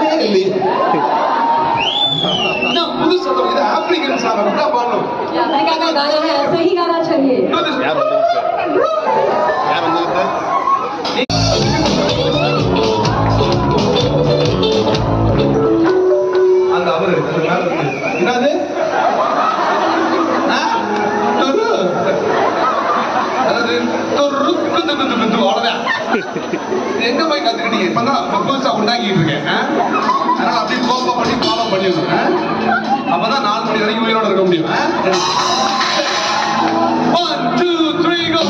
பாடவே இல்லையே. புது சொல்லும் இது ஆப்பிரிக்கன் சாங் அப்படின்னா பாடணும். सही गाना चाहिए. அந்த அவரு என்னது எங்க போய் கத்துக்கிட்டீங்க? இப்பதான் புதுசா உண்டாக்கிட்டு இருக்கேன். அதனால அப்படியே கோப்பா பண்ணி ஃபாலோ பண்ணிடுங்க. அப்பதான் 4 மணி வரைக்கும் உயிரோட இருக்க முடியும். 1 2 3 go.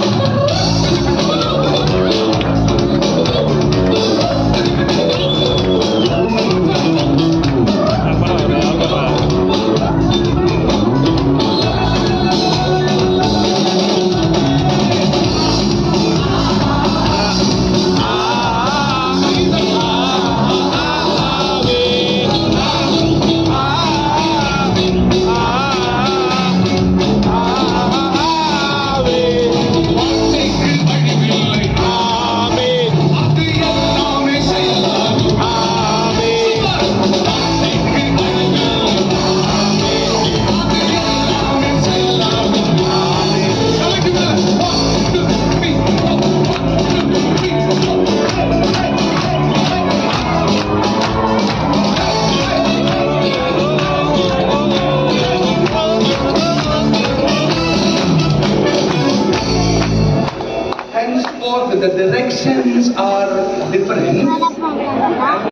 Henceforth, the directions are different.